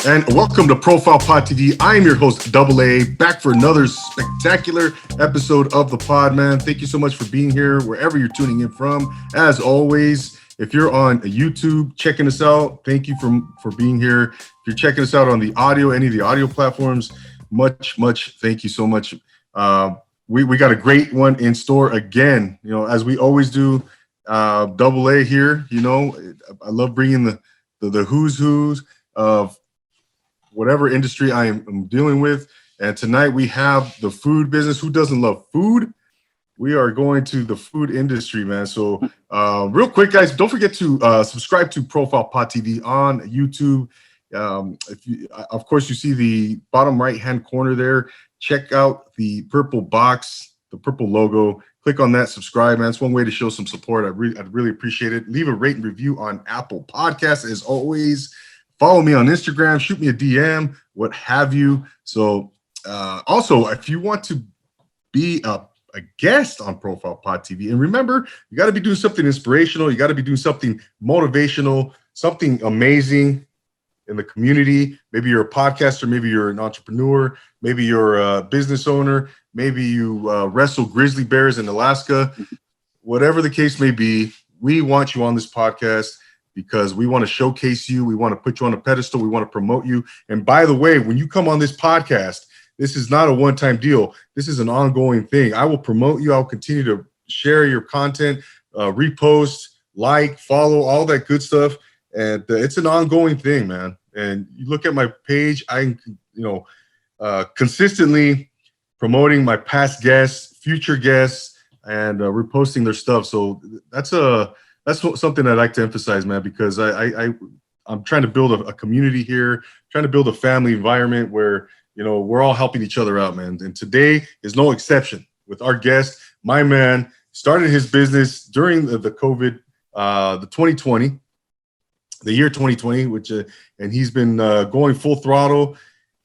And welcome to Profile Pod TV. I am your host, DoubleAA, back for another spectacular episode of the pod, man. Thank you so much for being here, wherever you're tuning in from. As always, if you're on YouTube checking us out, thank you for being here. If you're checking us out on the audio, any of the audio platforms, much thank you so much. We got a great one in store again, as we always do. Double A here, I love bringing the who's of whatever industry I am dealing with. And tonight we have the food business. Who doesn't love food? We are going to the food industry, man. So real quick, guys, don't forget to subscribe to Profile Pod TV on YouTube. Of course, you see the bottom right-hand corner there. Check out the purple box, the purple logo. Click on that, subscribe, man. It's one way to show some support. I'd really appreciate it. Leave a rate and review on Apple Podcasts, as always. Follow me on Instagram, shoot me a DM, what have you. So also, if you want to be a guest on Profile Pod TV, and remember, you got to be doing something inspirational. You got to be doing something motivational, something amazing in the community. Maybe you're a podcaster, maybe you're an entrepreneur, maybe you're a business owner, maybe you wrestle grizzly bears in Alaska. Whatever the case may be, we want you on this podcast, because we want to showcase you. We want to put you on a pedestal. We want to promote you. And by the way, when you come on this podcast, this is not a one-time deal. This is an ongoing thing. I will promote you. I'll continue to share your content, repost, like, follow, all that good stuff. And it's an ongoing thing, man. And you look at my page, I'm, consistently promoting my past guests, future guests, and reposting their stuff. So that's something I'd like to emphasize, man, because I'm trying to build a community here, trying to build a family environment where, we're all helping each other out, man. And today is no exception with our guest. My man started his business during the COVID, the year 2020, and he's been going full throttle.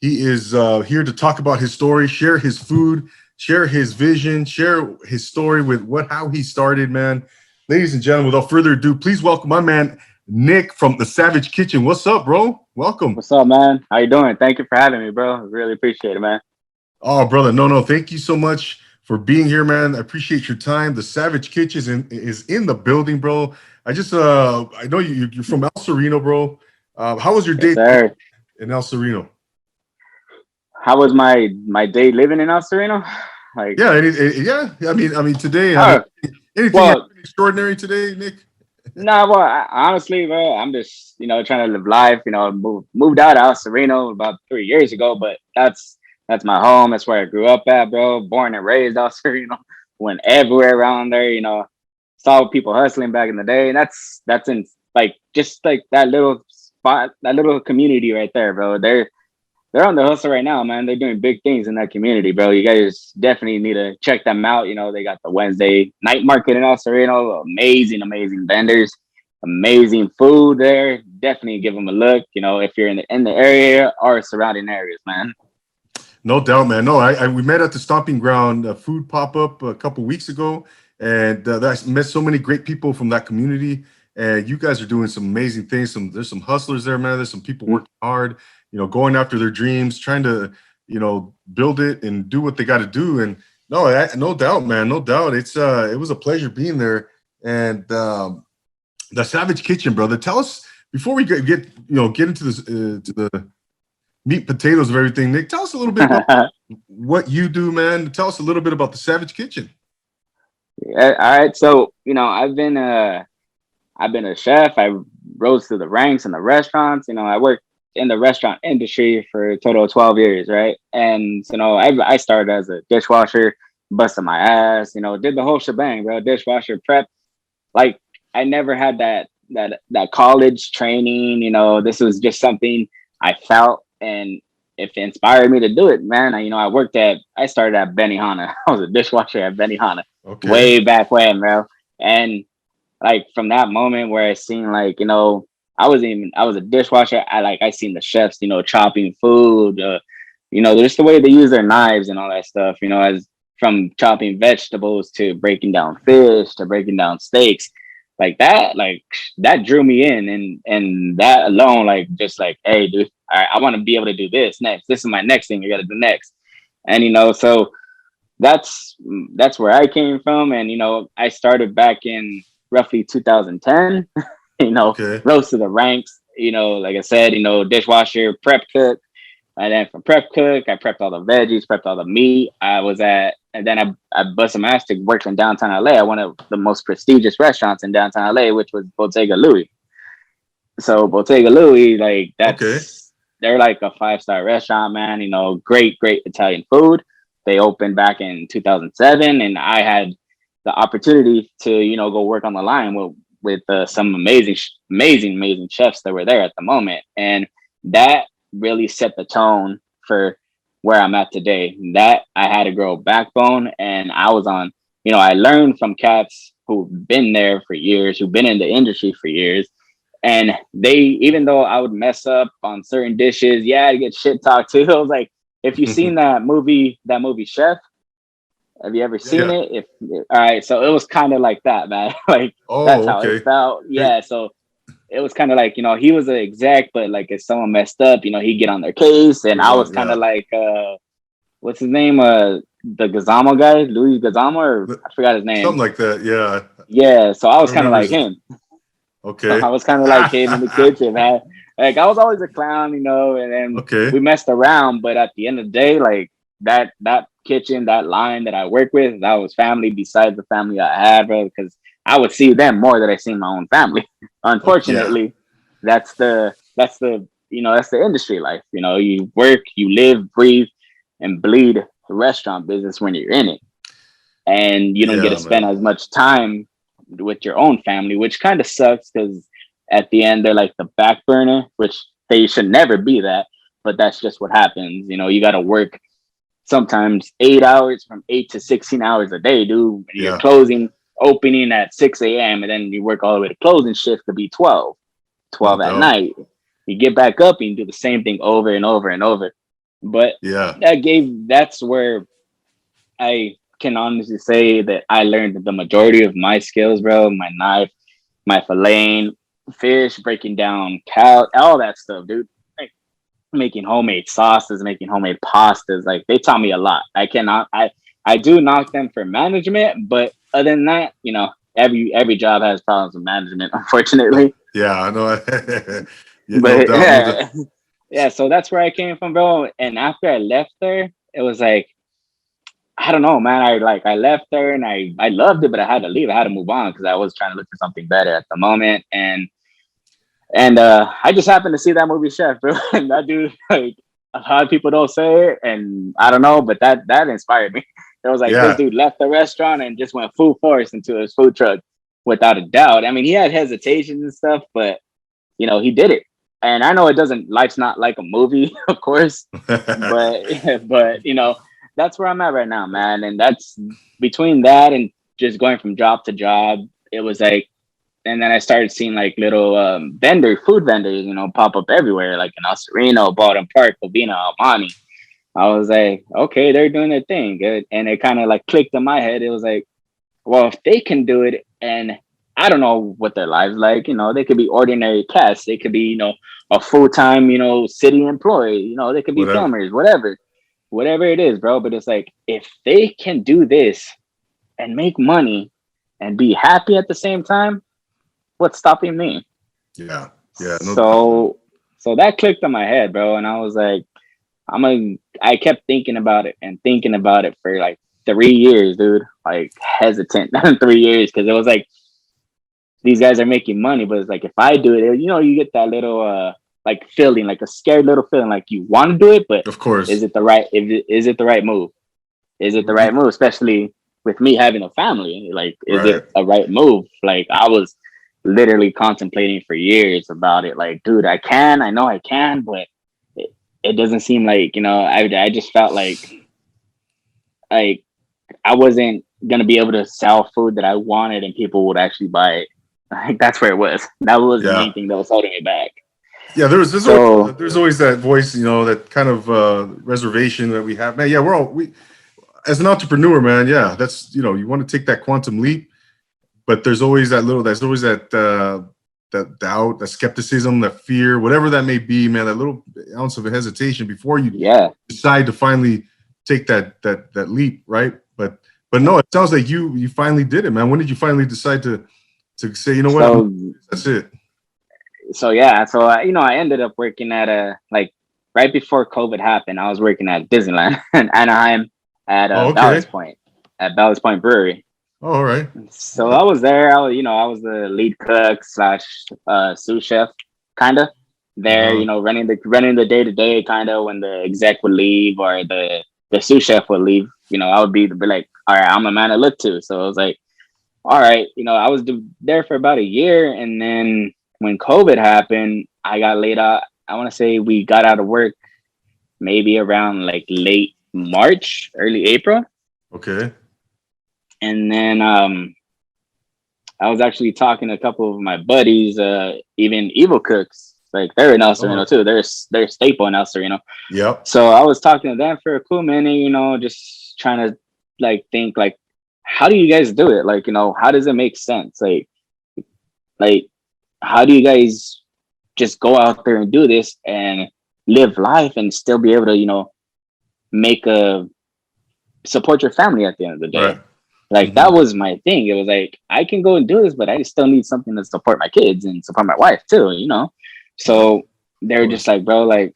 He is here to talk about his story, share his food, share his vision, share his story with how he started, man. Ladies and gentlemen, without further ado, please welcome my man, Nick from the Savage Kitchen. What's up, bro? Welcome. What's up, man? How you doing? Thank you for having me, bro. I really appreciate it, man. Oh, brother. No. Thank you so much for being here, man. I appreciate your time. The Savage Kitchen is in the building, bro. I know you're from El Sereno, bro. How was your day in El Sereno? How was my day living in El Sereno? Yeah. I mean, today, anything extraordinary today, Nick? Honestly, bro, I'm just, trying to live life. Moved out of El Sereno about 3 years ago, but that's my home. That's where I grew up at, bro. Born and raised El Sereno. Went everywhere around there. Saw people hustling back in the day. And that's in just that little spot, that little community right there, bro. They're on the hustle right now, man. They're doing big things in that community, bro. You guys definitely need to check them out. They got the Wednesday night market in El Sereno. Amazing vendors, amazing food there. Definitely give them a look, if you're in the area or surrounding areas, man. No doubt, man. No, we met at the Stomping Ground food pop-up a couple weeks ago, and I met so many great people from that community. And you guys are doing some amazing things. There's some hustlers there, man. There's some people working hard, going after their dreams, trying to, build it and do what they got to do. And no doubt, man, no doubt. It was a pleasure being there. And the Savage Kitchen, brother. Tell us, before we get into this to the meat potatoes of everything, Nick. Tell us a little bit about what you do, man. Tell us a little bit about the Savage Kitchen. Yeah, all right. So I've been a chef. I rose through the ranks in the restaurants. I worked in the restaurant industry for a total of 12 years, right? And I started as a dishwasher, busted my ass, did the whole shebang, bro. Dishwasher prep. Like, I never had that college training. This was just something I felt, and it inspired me to do it, man. I started at Benihana. I was a dishwasher at Benihana, way back when, bro. And from that moment where I seen I was a dishwasher. I seen the chefs, chopping food, just the way they use their knives and all that stuff, as from chopping vegetables to breaking down fish to breaking down steaks. like that drew me in, and that alone, like, just like, hey, dude, I want to be able to do this next. This is my next thing I got to do next. And so that's where I came from. And I started back in roughly 2010. Okay. Rose to the ranks. Like I said, dishwasher, prep cook. And then from prep cook, I prepped all the veggies, prepped all the meat. And then I busted my ass to work in downtown LA. I one of the most prestigious restaurants in downtown LA, which was Bottega Louie. So Bottega Louie, like, Okay. they're like a 5-star restaurant, man. Great Italian food. They opened back in 2007, and I had the opportunity to go work on the line with some amazing chefs that were there at the moment, and that really set the tone for where I'm at today. That I had to grow a backbone, and I was on. I learned from cats who've been there for years, who've been in the industry for years, and even though I would mess up on certain dishes, yeah, I get shit talked to. I was like, if you've seen that movie Chef, have you ever seen Yeah. it? All right, so it was kind of like that, man. Like, that's Oh, how it okay. felt. Yeah, so it was kind of like, he was an exec, but like if someone messed up, he'd get on their case, and I was kind Yeah. of like, what's his name? The Gazamo guy, Louis Gazamo, or I forgot his name. Something like that. Yeah. Yeah, so I I was don't kind of remember like his. him. Okay. I was kind of like him in the kitchen, man. Like, I was always a clown, and then Okay. we messed around, but at the end of the day, like, that kitchen, that line that I work with, that was family besides the family I had, bro, because I would see them more than I see my own family. Oh, yeah. Unfortunately, that's the industry life. You work, you live, breathe, and bleed the restaurant business when you're in it, and you don't get to Yeah, spend man. as much time with your own family, which kind of sucks because at the end they're like the back burner, which they should never be that, but that's just what happens. You got to work sometimes 8 hours, from 8 to 16 hours a day, dude. You're Yeah. closing, opening at 6 a.m. and then you work all the way to closing shift could be 12 No at doubt. night. You get back up and you do the same thing over and over and over. But Yeah. that's where I can honestly say that I learned the majority of my skills, bro. My knife, my filleting, fish, breaking down cow, all that stuff, dude. Like, making homemade sauces, making homemade pastas. Like, they taught me a lot. I do knock them for management, but other than that, every job has problems with management, unfortunately. Yeah. I know. Yeah. No But doubt. No doubt. yeah, yeah. So that's where I came from, bro. And after I left there, it was like, I don't know, man. I left there and I loved it, but I had to leave. I had to move on because I was trying to look for something better at the moment. And I just happened to see that movie Chef, bro. And that dude, like, a lot of people don't say it, and I don't know, but that inspired me. It was like, this Yeah. dude left the restaurant and just went full force into his food truck without a doubt. I mean, he had hesitations and stuff, but he did it. And I know life's not like a movie, of course, but but that's where I'm at right now, man. And that's between that and just going from job to job. It was like, and then I started seeing like little food vendors, pop up everywhere, like in Sereno, Baldwin Park, Covina, Almani. I was like, okay, they're doing their thing, good. And it kind of like clicked in my head. It was like, well, if they can do it, and I don't know what their lives like, they could be ordinary cats, they could be, a full-time, city employee, they could be Whatever. plumbers, whatever it is, bro. But it's like, if they can do this and make money and be happy at the same time, what's stopping me? Yeah. Yeah. No doubt, man. So that clicked in my head, bro. And I was like, I kept thinking about it and thinking about it for like 3 years, dude. Like, hesitant 3 years, because it was like, these guys are making money, but it's like, if I do it, you get that little like feeling, like a scared little feeling, like you want to do it, but Of course. is it the right move? Is it the right move? Especially with me having a family, like, is Right. it a right move? Like, I was literally contemplating for years about it. Like, dude, I know I can, but it doesn't seem like, I just felt like I wasn't gonna be able to sell food that I wanted and people would actually buy it. Like, that's where it was. That was the Yeah. main thing that was holding me back. Yeah. So There's always that voice, that kind of reservation that we have. Man, yeah, we as an entrepreneur, man, yeah, that's you want to take that quantum leap. but there's always that doubt, that skepticism, that fear, whatever that may be, man, that little ounce of a hesitation before you decide to finally take that leap, right? But no, it sounds like you finally did it, man. When did you finally decide to say, you know what, that's it? So yeah, so I ended up working at like right before COVID happened. I was working at Disneyland in Anaheim at Ballast Point Brewery. Oh, all right. So I was there. I was the lead cook / sous chef, kind of there. Running the day to day, kind of when the exec would leave or the sous chef would leave. I would be like, all right, I'm a man to look to. So I was like, all right, I was there for about a year, and then when COVID happened, I got laid out. I want to say we got out of work maybe around like late March, early April. Okay. And then I was actually talking to a couple of my buddies, even Evil Cooks, like they're in El Sereno too. They're a staple in El Sereno. Yep. So I was talking to them for a cool minute, just trying to like think like, how do you guys do it? Like, how does it make sense? Like how do you guys just go out there and do this and live life and still be able to, support your family at the end of the day? Right. Like that was my thing. It was like, I can go and do this, but I still need something to support my kids and support my wife too, So they're just like, bro, like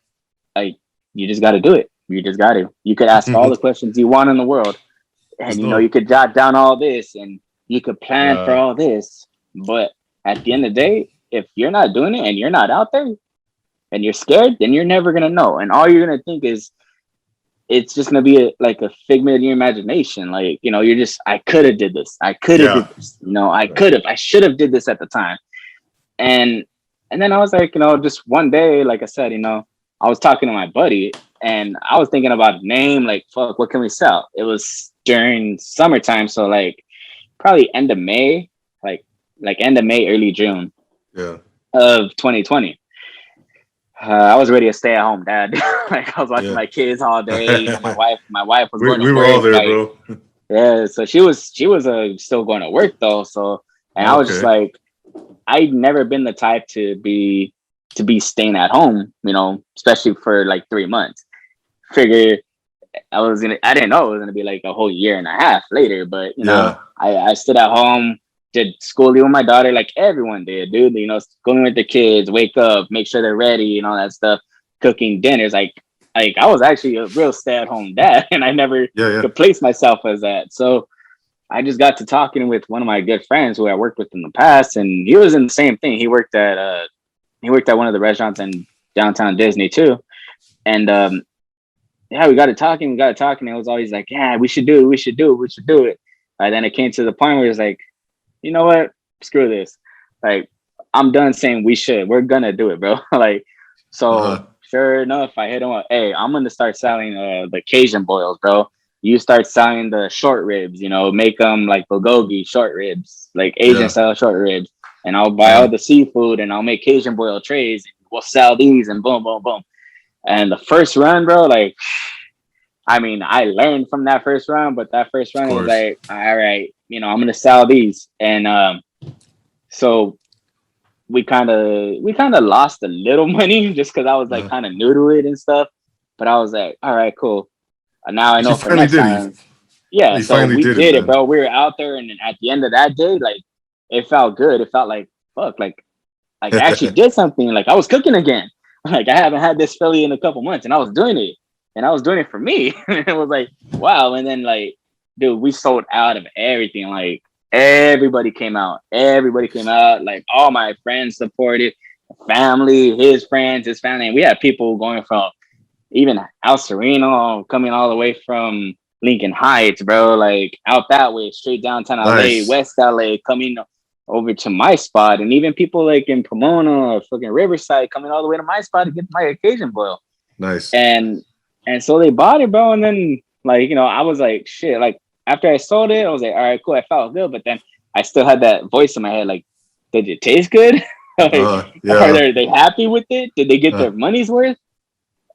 you just got to do it. You just got to. You could ask all the questions you want in the world, and you could jot down all this, and you could plan for all this. But at the end of the day, if you're not doing it and you're not out there, and you're scared, then you're never gonna know. And all you're gonna think is, it's just gonna be like a figment of your imagination. Like, you're just, I could have did this. I could have did this. I should have did this at the time. And then I was like, just one day, like I said, I was talking to my buddy and I was thinking about a name, like, fuck, what can we sell? It was during summertime. So like probably end of May, like end of May, early June of 2020. I was ready to stay at home dad. Like I was watching my kids all day. My wife was going to work. We were all there, bro. Yeah, so she was still going to work though. So, and I was just like, I'd never been the type to be staying at home, especially for like 3 months. Figure I didn't know it was gonna be like a whole year and a half later, but I stood at home, did schooling with my daughter like everyone did, dude. Schooling with the kids, wake up, make sure they're ready, and all that stuff. Cooking dinners, like I was actually a real stay-at-home dad, and I never could place myself as that. So I just got to talking with one of my good friends who I worked with in the past, and he was in the same thing. He worked at one of the restaurants in downtown Disney too, and we got to talking. It was always like, yeah, we should do it. And then it came to the point where it's like, you know what? Screw this. Like, I'm done saying we should. We're gonna do it, bro. Like, so sure enough, I hit him up. Hey, I'm gonna start selling the Cajun boils, bro. You start selling the short ribs. Make them like bulgogi short ribs, like Asian style short ribs. And I'll buy all the seafood, and I'll make Cajun boil trays. And we'll sell these, and boom, boom, boom. And the first run, bro, like, I mean, I learned from that first run, but that first run was like, all right, I'm going to sell these. And so we kind of lost a little money just because I was like kind of new to it and stuff. But I was like, all right, cool. Now I know for next time. Yeah, so we did it, bro. We were out there, and at the end of that day, like, it felt good. It felt like, fuck, like I actually did something. Like, I was cooking again. Like, I haven't had this Philly in a couple months, and I was doing it. And I was doing it for me. It was like, wow. And then, like, dude, we sold out of everything. Like, everybody came out. Like, all my friends supported, family, his friends, his family. And we had people going from even El Sereno, coming all the way from Lincoln Heights, bro. Like, out that way, straight downtown LA, West LA, coming over to my spot. And even people like in Pomona or fucking Riverside coming all the way to my spot to get my occasion boil. Nice. And so they bought it, bro. And then, like, I was like, shit. Like, after I sold it, I was like, all right, cool. I felt good. But then I still had that voice in my head, like, did it taste good? Like, are they happy with it? Did they get their money's worth?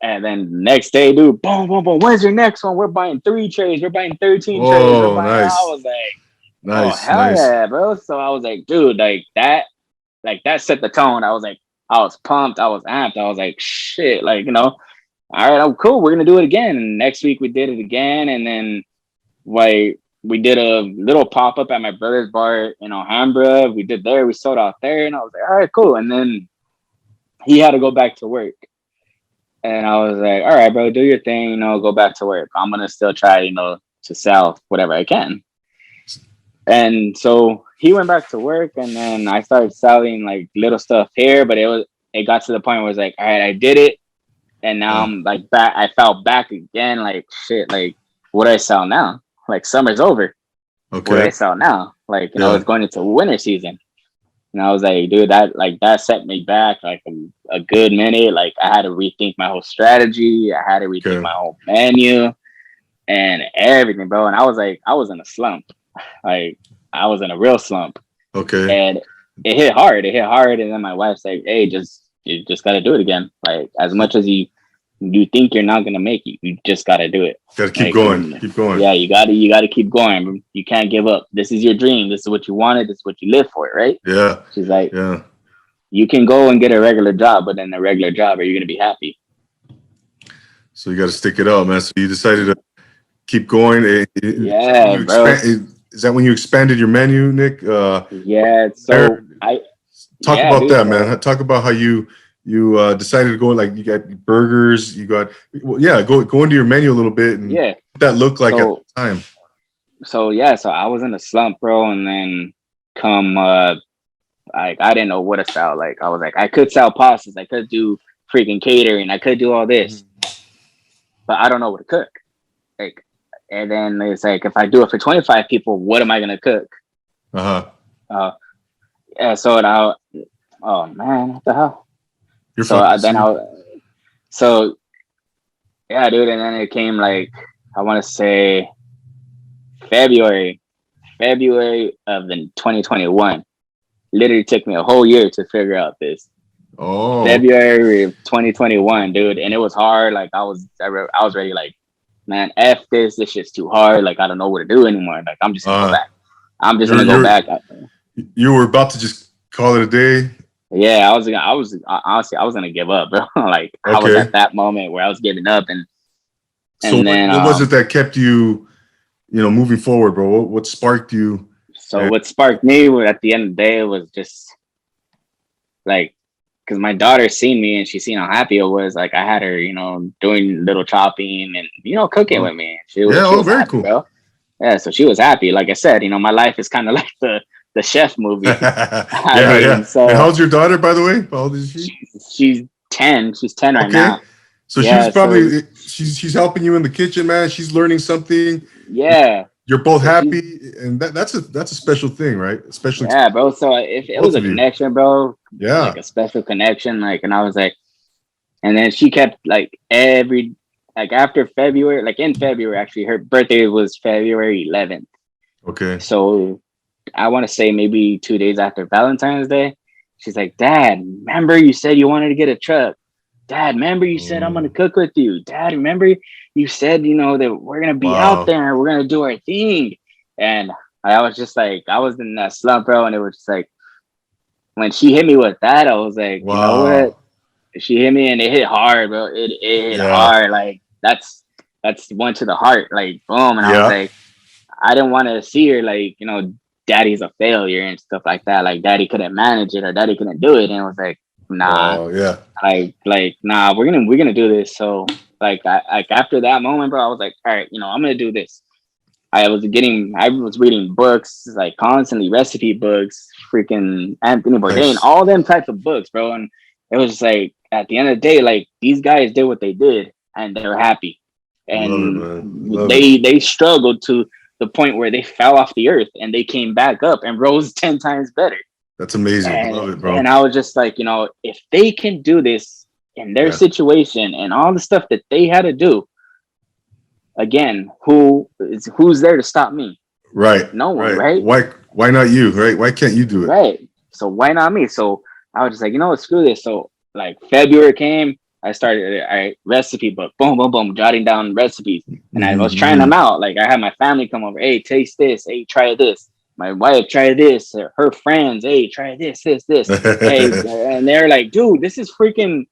And then next day, dude, boom, boom, boom. When's your next one? We're buying 3 trays. We're buying 13 trays. Nice. I was like, Oh Nice, hell nice. yeah, bro. So I was like, dude, like that set the tone. I was like, I was pumped, I was amped, I was like, shit, like, all right, oh cool, we're gonna do it again. And next week we did it again, and then like we did a little pop-up at my brother's bar in Alhambra. We did there, we sold out there, and I was like, all right, cool. And then he had to go back to work. And I was like, all right, bro, do your thing, go back to work. I'm gonna still try, to sell whatever I can. And so he went back to work, and then I started selling like little stuff here, but it got to the point where it's like, all right, I did it, and now I'm like back. I fell back again, like shit. Like, what do I sell now? Like, summer's over. Okay. What do I sell now? Like, it's going into winter season. And I was like, dude, that set me back like a good minute. Like, I had to rethink my whole strategy. I had to rethink my whole menu and everything, bro. And I was like, I was in a slump. Like, I was in a real slump. Okay. And it hit hard. And then my wife's like, hey, you just got to do it again. Like, as much as you think you're not going to make it, you just got to do it. Got to keep going. Keep going. Yeah, you got to keep going. You can't give up. This is your dream. This is what you wanted. This is what you live for, right? Yeah. She's like, yeah. You can go and get a regular job, but in a regular job, are you going to be happy? So you got to stick it out, man. So you decided to keep going. Yeah, bro. Is that when you expanded your menu, Nick? Yeah. So talk about that, man. Talk about how you decided to go, like, you got burgers, you got go into your menu a little bit, and what that looked like at the time. So I was in a slump, bro, and then like I didn't know what to sell. Like, I was like, I could sell pastas, I could do freaking catering, I could do all this, but I don't know what to cook. Like, and then it's like, if I do it for 25 people, what am I gonna cook? Yeah. So oh man, what the hell? Yeah, dude. And then it came, like, I want to say February of the 2021. Literally took me a whole year to figure out this. February of 2021, dude. And it was hard. Like, I was ready, like, man, F this shit's too hard. Like, I don't know what to do anymore. Like, I'm just gonna go back. I'm just gonna go back. You were about to just call it a day. Yeah, honestly, I was gonna give up, bro. Like, I was at that moment where I was giving up, and so then what was it that kept you, moving forward, bro? What sparked you? So what sparked me at the end of the day was just like, because my daughter seen me and she seen how happy I was. Like, I had her, doing little chopping and cooking with me. She was very happy, cool, bro. Yeah, so she was happy. Like I said, my life is kind of like the chef movie. Yeah. So, and how's your daughter, by the way? How old is she? She's 10. She's 10 right now. So she's probably she's helping you in the kitchen, man. She's learning something. Yeah. You're both happy, and that's a special thing, right? Especially bro. So if it was a connection, bro. Yeah. Like a special connection, like, and I was like, and then she kept, like, after February, like in February, actually, her birthday was February 11th. Okay. So I want to say maybe 2 days after Valentine's Day, she's like, Dad, remember you said you wanted to get a truck? Dad, remember you said I'm going to cook with you? Dad, remember you said, that we're going to be out there and we're going to do our thing. And I was just like, I was in that slump, bro. And it was just like, when she hit me with that, I was like, you know what? She hit me and it hit hard, bro. It hit hard. Like, that's one to the heart. Like, boom. And I was like, I didn't want to see her, like, daddy's a failure and stuff like that. Like, daddy couldn't manage it or daddy couldn't do it. And it was like, nah. Like, nah, we're gonna do this. So, like, after that moment, bro, I was like, all right, I'm gonna do this. I was reading books, like, constantly, recipe books, freaking Anthony Bourdain, all them types of books, bro. And it was just like, at the end of the day, like, these guys did what they did and they were happy. And they struggled to the point where they fell off the earth and they came back up and rose 10 times better. That's amazing. Love it, bro. And I was just like, if they can do this in their situation and all the stuff that they had to do, again, who's there to stop me? Right. No one, right? Why not you, right? Why can't you do it? Right. So why not me? So I was just like, what, screw this. So, like, February came, I started recipe book, boom, boom, boom, jotting down recipes. And I was trying them out. Like, I had my family come over, hey, taste this, hey, try this. my wife, try this. Her friends, hey, try this. Hey, and they're like, dude, this is freaking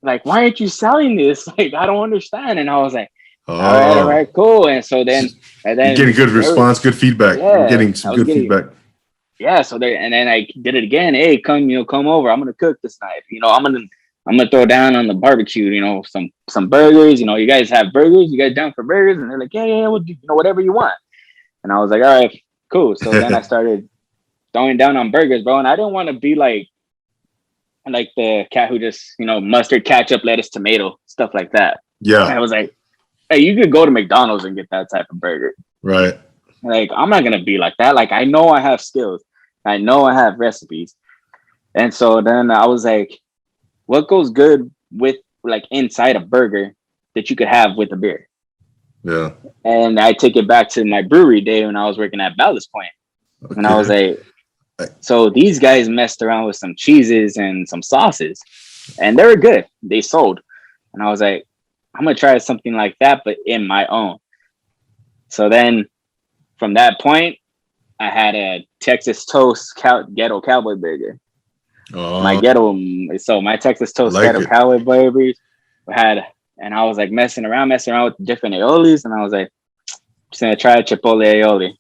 like, why aren't you selling this? Like, I don't understand. And I was like, all Oh, right, cool. And so then, and you're then getting good response, good feedback. You're yeah, getting I some was good getting, feedback. yeah. So there, and then I did it again. Hey, come over. I'm gonna cook this night. I'm gonna throw down on the barbecue. Some burgers. You guys have burgers. You guys down for burgers? And they're like, yeah, well, whatever you want. And I was like, all right, cool. So then I started throwing down on burgers, bro. And I didn't want to be like the cat who just, mustard, ketchup, lettuce, tomato, stuff like that. And Yeah, I was like, hey, you could go to McDonald's and get that type of burger. right. Like, I'm not gonna be like that. Like, I know I have skills. I know I have recipes. And so then I was like, what goes good with like inside a burger that you could have with a beer? Yeah. And I took it back to my brewery day when I was working at Ballast Point. And I was Okay. like, so these guys messed around with some cheeses and some sauces, and they were good. They sold. And I was like, I'm going to try something like that, but in my own. So then from that point, I had a Texas Toast Ghetto Cowboy Burger. My Oh, ghetto, so my Texas I Toast like Ghetto it. Cowboy Burgers had, and I was like messing around with different aiolis, and I was like, just gonna try a Chipotle aioli.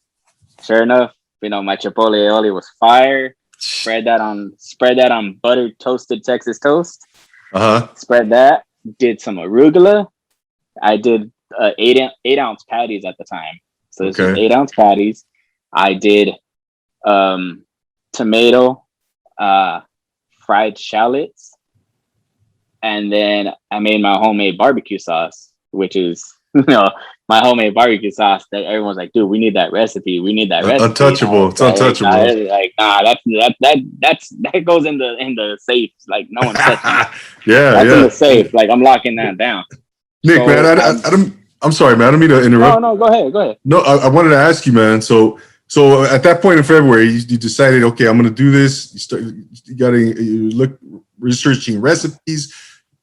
Sure enough, my Chipotle aioli was fire. Spread that on buttered toasted Texas toast. Uh-huh. Spread that. Did some arugula. I did 8-ounce patties at the time, so this was Okay. 8-ounce patties. I did tomato, fried shallots, and then I made my homemade barbecue sauce, which is my homemade barbecue sauce that everyone's like, dude, we need that recipe. We need that recipe. Untouchable. It's Like, untouchable. nah, that goes in the safe. Like, no one's touching it. Yeah, That's in the yeah. safe. Like, I'm locking that down. Nick, man, So I don't. I'm sorry, man. I don't mean to no, interrupt. no, go ahead, go ahead. No, I wanted to ask you, man. So at that point in February, you decided, okay, I'm going to do this. You look researching recipes.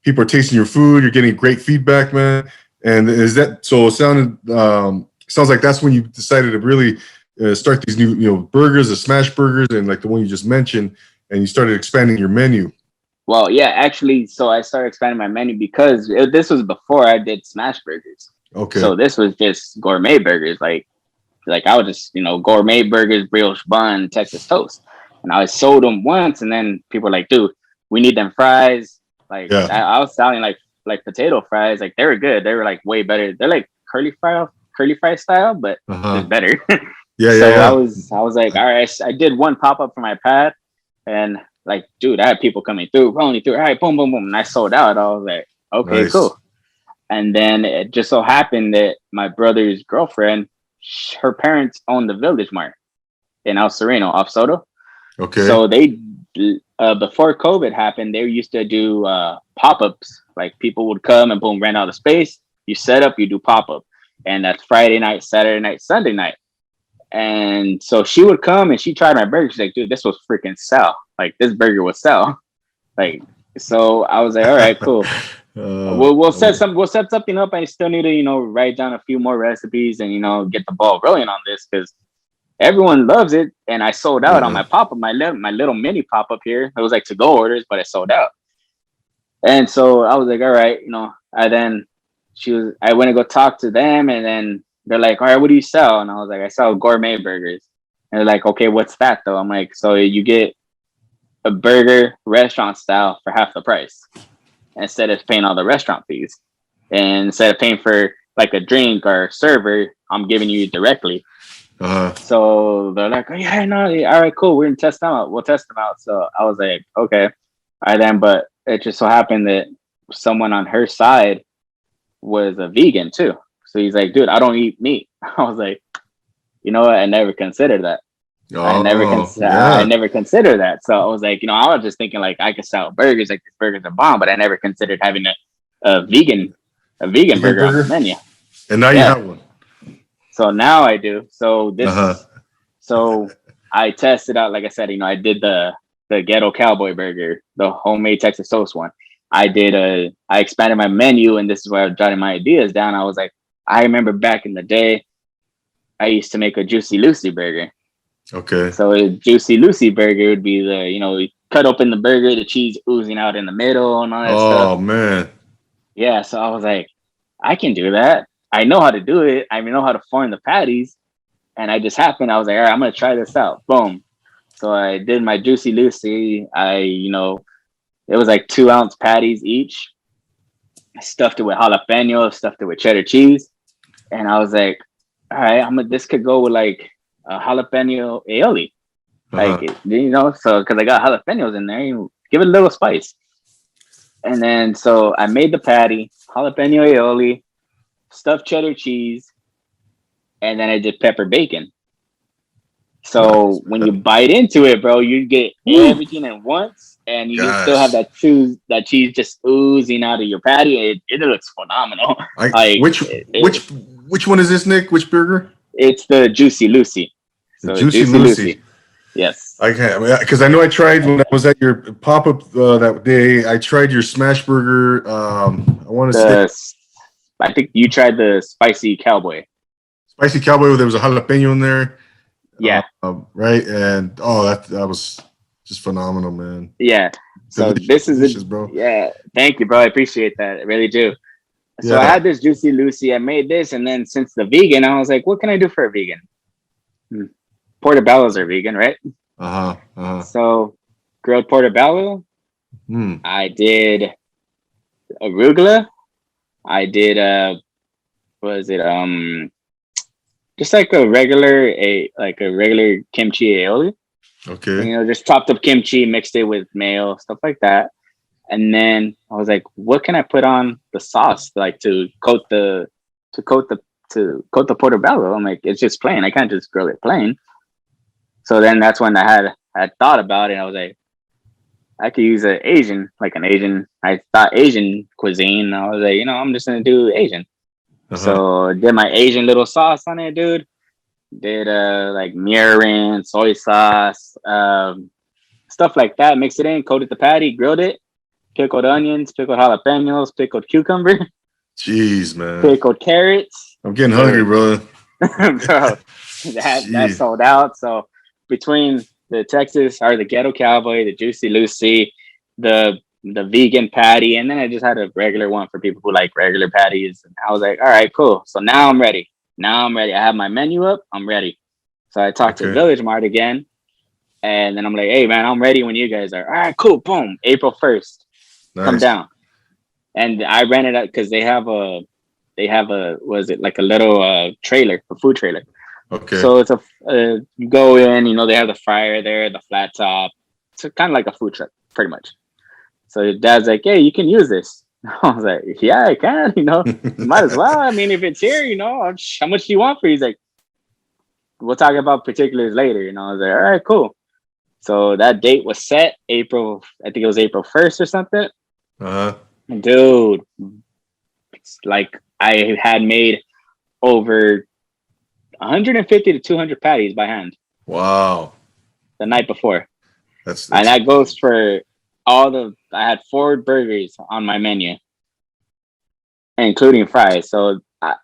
People are tasting your food. You're getting great feedback, man. And is that so? It sounds like that's when you decided to really start these new, burgers, the smash burgers, and like the one you just mentioned, and you started expanding your menu. Well, yeah, actually, so I started expanding my menu because this was before I did smash burgers. Okay. So this was just gourmet burgers, like I would just, gourmet burgers, brioche bun, Texas toast. And I sold them once, and then people were like, dude, we need them fries. Like, Yeah. I was selling like potato fries. Like, they were good. They were like way better. They're like curly fry style, but Uh-huh. just better. Yeah, yeah, So I yeah. was like, all right, I did one pop-up for my pad, and like, dude, I had people coming through, rolling through. All right, boom, boom, boom. And I sold out. I was like, okay, Nice. cool. And then it just so happened that my brother's girlfriend, her parents own the Village Mart in El Sereno off Soto. Okay. So they, before COVID happened, they used to do pop-ups. Like, people would come and boom, rent out the space. You set up, you do pop-up. And that's Friday night, Saturday night, Sunday night. And so she would come and she tried my burger. She's like, dude, this was freaking sell. Like, this burger would sell. Like, so I was like, all right, cool. We'll set something up. I still need to, write down a few more recipes and, get the ball rolling on this because everyone loves it. And I sold out on Yeah. my pop-up, my little mini pop-up here. It was like to-go orders, but I sold out. And so I was like, all right, I went to go talk to them, and then they're like, all right, what do you sell? And I was like, I sell gourmet burgers. And they're like, okay, what's that though? I'm like, so you get a burger restaurant style for half the price instead of paying all the restaurant fees. And instead of paying for like a drink or a server, I'm giving you directly. Uh-huh. So they're like, oh, yeah, no, all right, cool. We're going to test them out. We'll test them out. So I was like, okay. All right, then, but it just so happened that someone on her side was a vegan too. So he's like, dude, I don't eat meat. I was like, you know what? I never considered that. I Yeah. never considered that. So I was like, I was just thinking like I could sell burgers, like these burgers are bomb, but I never considered having a vegan Vegan burger on the burger. menu. And now you Yeah. have one. So now I do. So Uh-huh. so I tested out, like I said, I did the ghetto cowboy burger, the homemade Texas toast one. I expanded my menu, and this is where I was jotting my ideas down. I was like, I remember back in the day, I used to make a Juicy Lucy burger. Okay. So a Juicy Lucy burger would be the, you cut open the burger, the cheese oozing out in the middle and all that stuff. Oh man. Yeah, so I was like, I can do that. I know how to do it. I know how to form the patties. And I just happened, I was like, all right, I'm gonna try this out. Boom. So I did my Juicy Lucy. It was like 2-ounce patties each. I stuffed it with jalapeno, stuffed it with cheddar cheese. And I was like, all right, this could go with like a jalapeno aioli. Like, Uh-huh. so because I got jalapenos in there, give it a little spice. And then so I made the patty, jalapeno aioli, stuffed cheddar cheese, and then I did pepper bacon. Nice, So when you man. bite into it, bro, you get Woo. everything at once, and you can still have Gosh. that cheese just oozing out of your patty. It looks phenomenal. I Like which which one is this, Nick? Which burger? it's the Juicy Lucy. The So the Juicy Juicy Lucy. Lucy, yes. I can't, because I know I tried when I was at your pop up that day. I tried your smash burger. I want to say The I think you tried the spicy cowboy. spicy cowboy. There was a jalapeno in there, Yeah, right? And oh, that was just phenomenal, man. yeah. So Delicious, this is delicious, bro. yeah. Thank you, bro. I appreciate that. I really do. So I Yeah. had this Juicy Lucy. I made this, and then since the vegan, I was like, what can I do for a vegan? Portobellos are vegan, right? Uh huh. Uh huh. So grilled portobello. Hmm. I did arugula. I did was it just like a regular kimchi aioli. Okay. Just chopped up kimchi, mixed it with mayo, stuff like that. And then I was like, what can I put on the sauce like to coat the to coat the portobello? I'm like, it's just plain. I can't just grill it plain. So then that's when I thought about it. I was like, I could use an Asian. I thought Asian cuisine. I was like, I'm just gonna do Asian. Uh huh. So did my Asian little sauce on it, dude. Did like mirin, soy sauce, stuff like that. Mixed it in, coated the patty, grilled it, pickled onions, pickled jalapenos, pickled cucumber, Jeez, man. pickled carrots. I'm getting hungry, Dude, brother. bro, that Jeez. sold out. So between the Texas or the Ghetto Cowboy, the Juicy Lucy, the vegan patty, and then I just had a regular one for people who like regular patties. And I was like, all right, cool. So now I'm ready. Now I'm ready. I have my menu up. I'm ready. So I talked to Okay. Village Mart again, and then I'm like, hey man, I'm ready when you guys are. All right, cool. Boom. April 1st, come Nice. down. And I rented it because they have a was it like a little trailer, a food trailer. Okay. So it's you go in, they have the fryer there, the flat top. It's kind of like a food truck, pretty much. So dad's like, hey, you can use this. I was like, yeah, I can, you might as well. I mean, if it's here, how much do you want for it? He's like, we'll talk about particulars later. I was like, all right, cool. So that date was set I think it was April 1st or something. Uh huh. Dude, it's like I had made over 150 to 200 patties by hand Wow. the night before. And That's that goes for I had 4 burgers on my menu, including fries. So I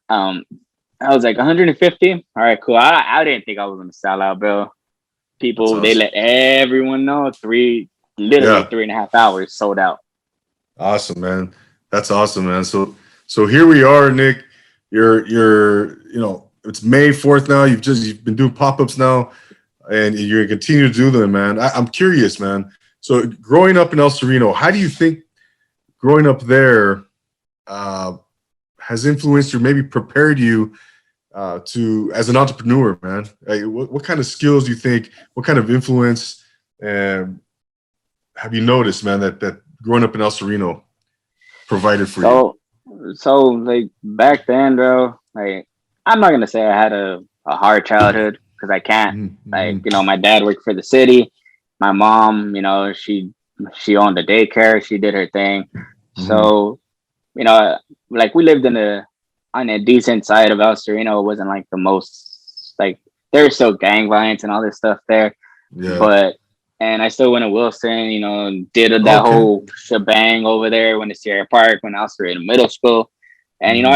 was like 150. All right, cool. I didn't think I was gonna sell out, bro. that's People, they awesome. let everyone know literally Yeah. 3.5 hours sold out. Awesome, man. That's awesome, man. So here we are, Nick. It's May 4th now. You've been doing pop-ups now, and you're gonna continue to do them, man. I'm curious, man. So growing up in El Sereno, how do you think growing up there uh, has influenced or maybe prepared you to as an entrepreneur, man? Like, what kind of skills do you think? What kind of influence have you noticed, man? That growing up in El Sereno provided for you. So like back then, bro, like I'm not gonna say I had a hard childhood because I can't. Like, Mm-hmm. my dad worked for the city. My mom, she owned a daycare. She did her thing. Mm-hmm. So, like we lived on a decent side of El Sereno. It wasn't like the most like there's still gang violence and all this stuff there, Yeah. but and I still went to Wilson, and did that Okay. whole shebang over there. Went to Sierra Park when I was in middle school, and Mm-hmm.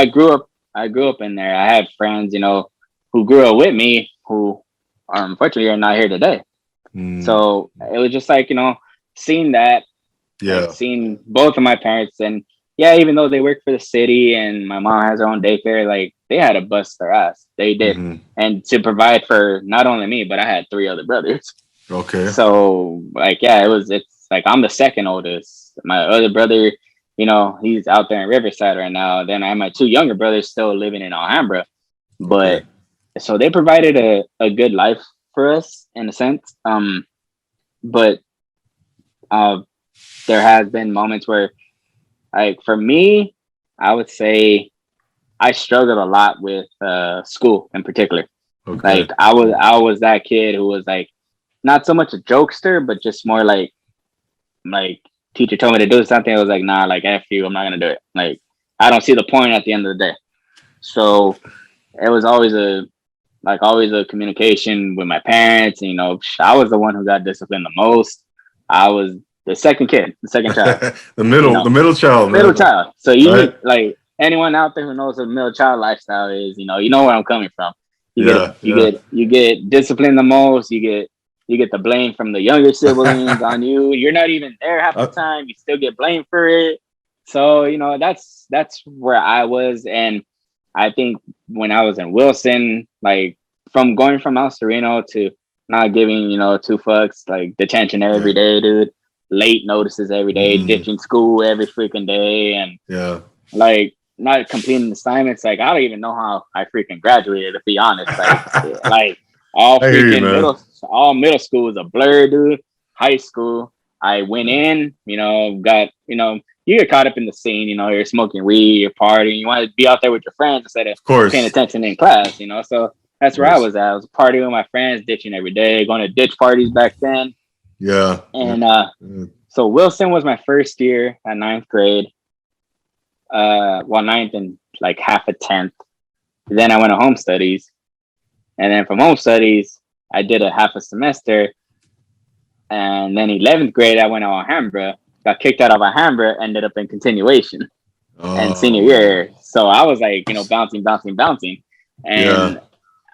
I grew up in there. I had friends, who grew up with me who unfortunately you're not here today. So it was just like, seeing that, like seeing both of my parents, and yeah, even though they work for the city and my mom has her own daycare, like they had to bust their ass. They did. And to provide for not only me, but I had 3 other brothers. Okay. So like, yeah, it's like I'm the second oldest. My other brother, he's out there in Riverside right now. Then I have my 2 younger brothers still living in Alhambra. But so they provided a good life for us in a sense. But there has been moments where, like, for me, I would say I struggled a lot with school in particular. Like I was that kid who was like not so much a jokester, but just more like teacher told me to do something. I was like, nah, like F you, I'm not gonna do it. Like I don't see the point at the end of the day. So it was always a communication with my parents. And, I was the one who got disciplined the most. I was the second child. the middle child. So you like anyone out there who knows what middle child lifestyle is, you know where I'm coming from. You get disciplined the most. You get the blame from the younger siblings on you. You're not even there half the time. You still get blamed for it. So that's where I was, and I think when I was in Wilson, like going from El Sereno to not giving 2 fucks, like detention every day, dude. Late notices every day, ditching school every freaking day, and like not completing assignments. Like I don't even know how I freaking graduated, to be honest. Like all middle school was a blur, dude. High school, I went in, got you get caught up in the scene. You're smoking weed, you're partying, you want to be out there with your friends instead of paying attention in class. So that's where I was at. I was partying with my friends, ditching every day, going to ditch parties back then. Yeah. And so Wilson was my first year at 9th grade. Ninth and like half of 10th. Then I went to home studies. And then from home studies, I did a half a semester. And then 11th grade, I went to Alhambra, got kicked out of Alhambra, ended up in continuation and senior year. So I was like, bouncing. And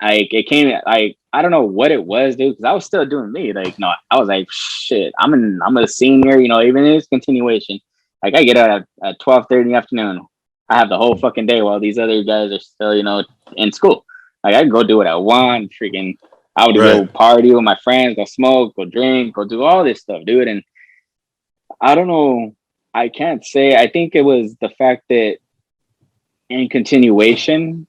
it came like, I don't know what it was, dude, because I was still doing me. Like, no, I was like, shit, I'm a senior, even in this continuation. Like, I get out at 12:30 in the afternoon. I have the whole fucking day while these other guys are still, in school. Like, I can go do what I want. I would go party with my friends, go smoke, go drink, go do all this stuff, dude. And I don't know. I can't say. I think it was the fact that in continuation,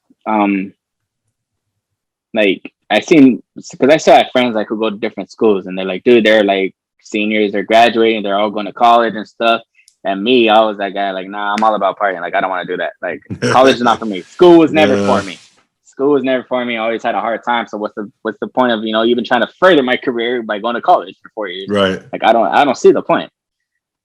like I seen, because I still have friends like who go to different schools, and they're like, dude, they're like seniors, they're graduating, they're all going to college and stuff. And me, I was that guy, like, nah, I'm all about partying. Like, I don't want to do that. Like, college is not for me. School was never for me. I always had a hard time. So what's the point of even trying to further my career by going to college for 4 years? Right. Like, I don't see the point.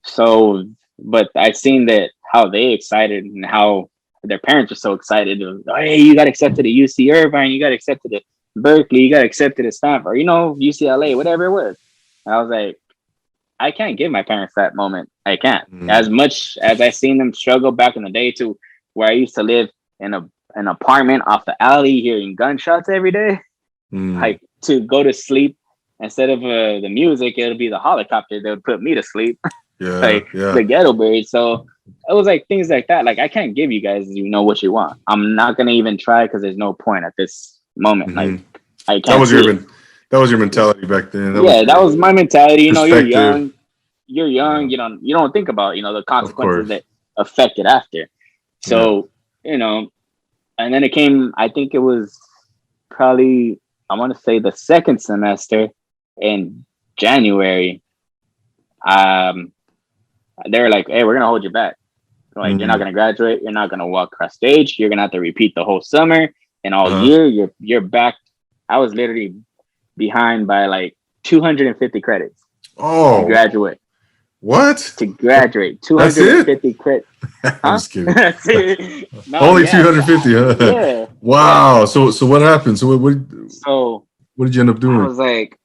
So, but I seen that how they excited and how their parents were so excited. Hey, you got accepted to UC Irvine, you got accepted to Berkeley, you got accepted to Stanford, UCLA, whatever it was. And I was like, I can't give my parents that moment. I can't. As much as I seen them struggle back in the day to where I used to live in an apartment off the alley hearing gunshots every day, like to go to sleep instead of the music, it'll be the helicopter that would put me to sleep. The ghetto bird. So it was like things like that. Like, I can't give you guys what you want. I'm not gonna even try because there's no point at this moment. Like, I can't. That was your mentality back then. That was my mentality. You're young. You don't think about the consequences that affect it after. So and then it came. I think it was probably, I want to say, the second semester in January. They were like, hey, we're going to hold you back. Like, you're not going to graduate. You're not going to walk across stage. You're going to have to repeat the whole summer and all year. You're back. I was literally behind by like 250 credits. To graduate. What? To graduate. 250 credits. I'm just kidding. No, only 250, huh? Yeah. Wow. So what happened? So what did you end up doing? I was like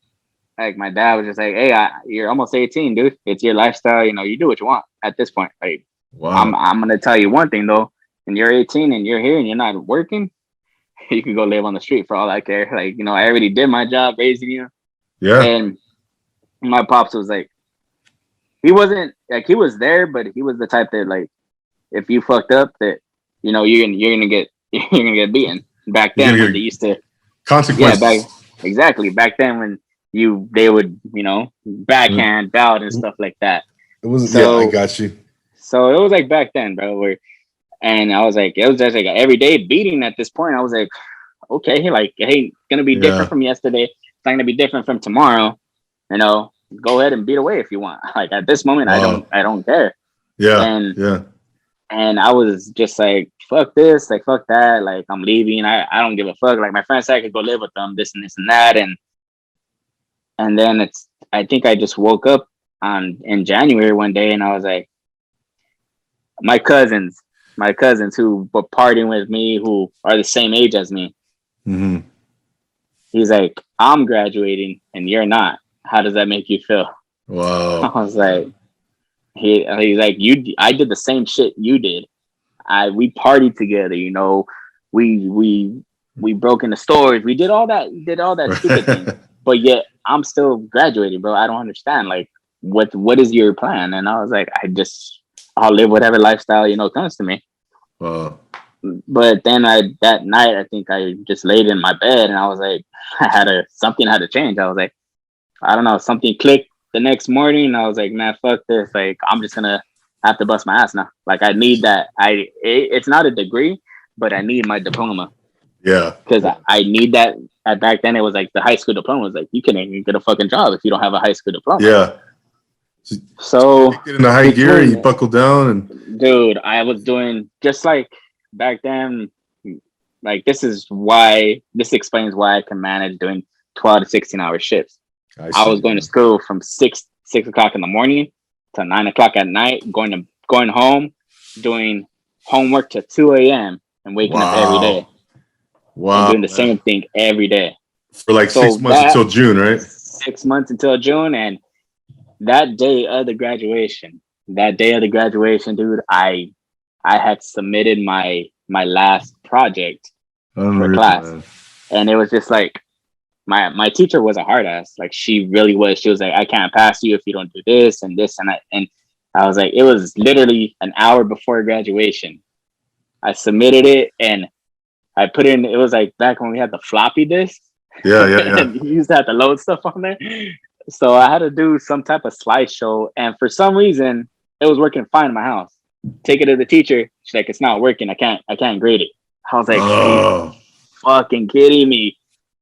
my dad was just like, hey, you're almost 18, dude. It's your lifestyle. You do what you want at this point. Like, wow. I'm going to tell you one thing, though. When you're 18 and you're here and you're not working, you can go live on the street for all I care. Like, I already did my job raising you. Yeah. And my pops was like, he wasn't like, he was there, but he was the type that like, if you fucked up, that you're gonna get you're gonna get beaten. Back You're then gonna when they get used to, yeah, consequences. exactly back then when they would backhand out and stuff like that. It was, yeah, I So got you. so it was like back then, bro. And I was like, it was just like an everyday beating at this point. I was like, okay, like it ain't gonna be different Yeah. from yesterday. It's not gonna be different from tomorrow. Go ahead and beat away if you want. Like at this moment, Wow. I don't care. Yeah. And Yeah. and I was just like, fuck this, like fuck that, like I'm leaving. I don't give a fuck. Like my friends said I could go live with them, this and this and that. And then I think I just woke up in January one day and I was like, my cousins, who were partying with me, who are the same age as me. Mm-hmm. He's like, I'm graduating and you're not. How does that make you feel? I Wow. was like, he's like, I did the same shit you did. We partied together, we broke into stores, we did all that stupid thing. But yet I'm still graduating, bro. I don't understand. Like, what is your plan? And I was like, I'll live whatever lifestyle, comes to me. Wow. But then that night, I think I just laid in my bed and I was like, something had to change. I was like, I don't know, something clicked the next morning. I was like, man, fuck this. Like, I'm just gonna have to bust my ass now. Like, I need that. It's not a degree, but I need my diploma Yeah. because I need that. Back then, it was like the high school diploma was like, you can't even get a fucking job if you don't have a high school diploma. Yeah. So you get in the high gear and you buckle down and dude, I was doing just like back then. Like, this explains why I can manage doing 12 to 16-hour shifts. I was going to school from 6 o'clock in the morning to 9 o'clock at night, going home, doing homework to 2 a.m. and waking up every day. Wow. And doing the same thing every day. For like 6 months until June, right? 6 months until June. And that day of the graduation, dude, I had submitted my last project for class. Man. And it was just like, my teacher was a hard ass. Like, she really was. She was like, I can't pass you if you don't do this and this and that. And I was like, it was literally an hour before graduation. I submitted it and I put in, it was like back when we had the floppy disk. Yeah. And you used to have to load stuff on there. So I had to do some type of slideshow. And for some reason, it was working fine in my house. Take it to the teacher. She's like, it's not working. I can't grade it. I was like, are you fucking kidding me?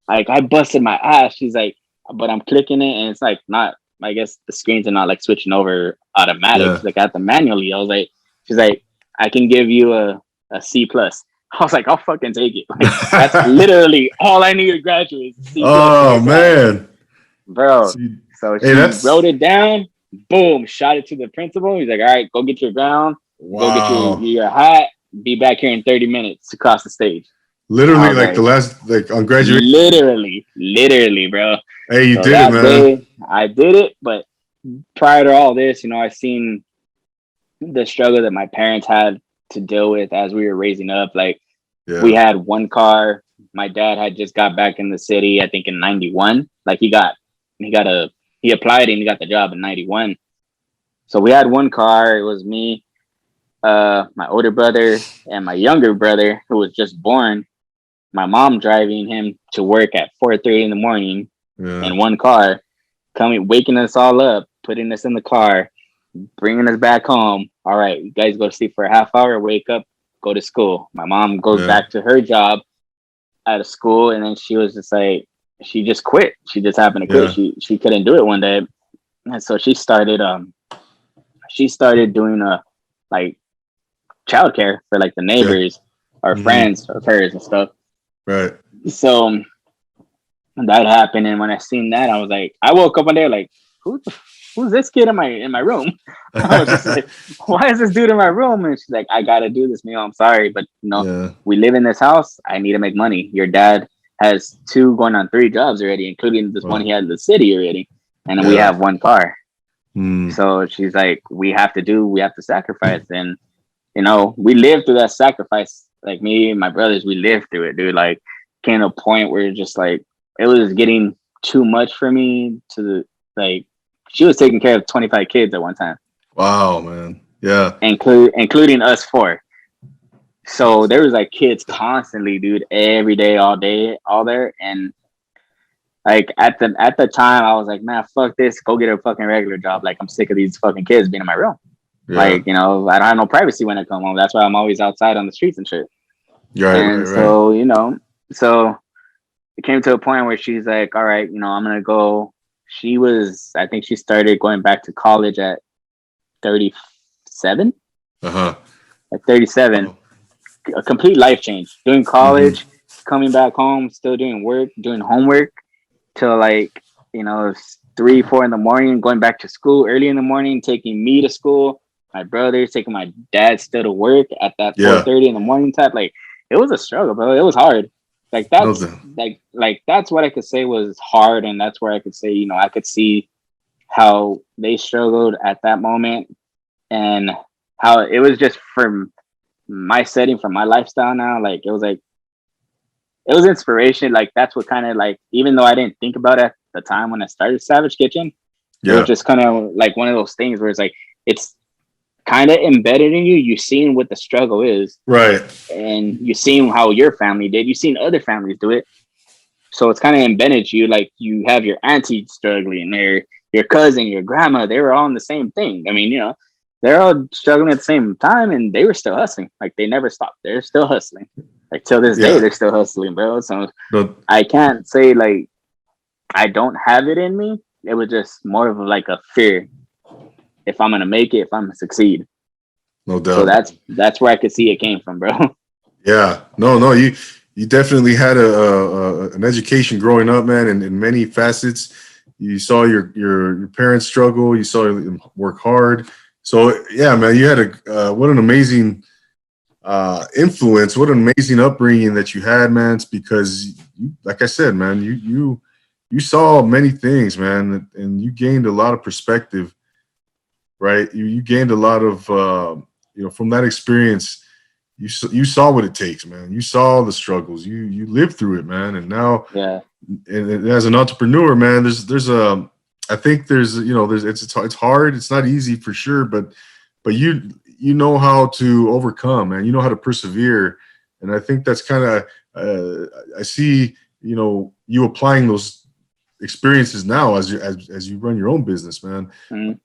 Like, I busted my ass. She's like, but I'm clicking it and it's like not, I guess the screens are not like switching over automatic. Yeah. She's like, I have to manually. I was like, she's like, I can give you a C plus. I was like, I'll fucking take it. Like, that's literally all I need to graduate. C plus. Oh man, bro. So she wrote it down. Boom, shot it to the principal. He's like, all right, go get your gown. Wow. Go get your hat. Be back here in 30 minutes across the stage. Literally, like the last, like on graduation. Literally, bro. Hey, you did it, man. Day, I did it, but prior to all this, I seen the struggle that my parents had to deal with as we were raising up. Like, we had one car. My dad had just got back in the city, I think in 91. Like, he applied and he got the job in 91. So we had one car. It was me, my older brother, and my younger brother, who was just born. My mom driving him to work at 4:30 in the morning in one car, waking us all up, putting us in the car, bringing us back home. All right, you guys go to sleep for a half hour, wake up, go to school. My mom goes back to her job at a school, and then she was just like, she just quit. She just happened to quit. She couldn't do it one day, and so she started doing like childcare for like the neighbors or friends of hers and stuff. Right. So that happened, and when I seen that, I was like, I woke up one day like, who's this kid in my room? I was just like, why is this dude in my room? And she's like, I gotta do this, Mio. I'm sorry, but we live in this house. I need to make money. Your dad has 2 going on 3 jobs already, including this one he had in the city already, and then we have one car. So she's like, we have to sacrifice, and we lived through that sacrifice. Like, me and my brothers, we lived through it, dude. Like, came to a point where just like it was getting too much for me to like. She was taking care of 25 kids at one time. Wow, man. Yeah. Including us four. So there was like kids constantly, dude, every day, all day, all there. And like at the time I was like, man, fuck this, go get a fucking regular job. Like I'm sick of these fucking kids being in my room. Yeah. Like, I don't have no privacy when I come home. That's why I'm always outside on the streets and shit. Right. So, so it came to a point where she's like, all right, I'm gonna go. I think she started going back to college at 37. Uh-huh. At 37. Oh. A complete life change. Doing college, coming back home, still doing work, doing homework till like, 3, 4 in the morning, going back to school early in the morning, taking me to school, my brothers, taking my dad still to work at that 4:30 in the morning type. Like it was a struggle, bro. It was hard. Like that's like that's what I could say was hard, and that's where I could say, I could see how they struggled at that moment and how it was just from my setting, from my lifestyle now. Like it was inspiration. Like that's what kind of like, even though I didn't think about it at the time when I started Savage Kitchen, it was just kind of like one of those things where it's like it's kind of embedded in you. You've seen what the struggle is, right? And you've seen how your family did. You've seen other families do it, so it's kind of embedded you. Like you have your auntie struggling, your cousin, your grandma. They were all in the same thing. I mean, they're all struggling at the same time, and they were still hustling. Like they never stopped. They're still hustling. Like till this day, they're still hustling, bro. So I can't say like I don't have it in me. It was just more of like a fear. If I'm gonna make it, if I'm gonna succeed. No doubt. So that's where I could see it came from, bro. Yeah. No. You definitely had an education growing up, man, in many facets. You saw your parents struggle. You saw them work hard. So yeah, man, you had what an amazing influence. What an amazing upbringing that you had, man. It's because, like I said, man, you saw many things, man, and you gained a lot of perspective. Right, you gained a lot of from that experience. You saw what it takes, man. You saw the struggles. You lived through it, man. And now, and as an entrepreneur, man, I think there's it's hard. It's not easy for sure, but you know how to overcome, man. You know how to persevere, and I think that's kind of I see you applying those experiences now as you run your own business, man. Mm-hmm.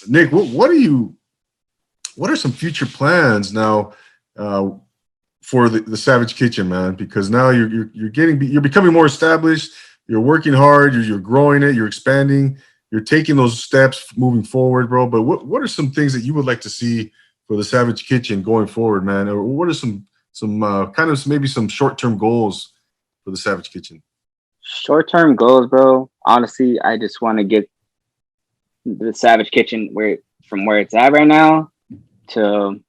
Nick, what are some future plans now for the Savage Kitchen, man? Because now you're becoming more established. You're working hard. You're growing it. You're expanding. You're taking those steps moving forward, bro. But what are some things that you would like to see for the Savage Kitchen going forward, man? Or what are some kind of maybe some short-term goals for the Savage Kitchen? Short-term goals, bro. Honestly, I just want to get the Savage Kitchen from where it's at right now to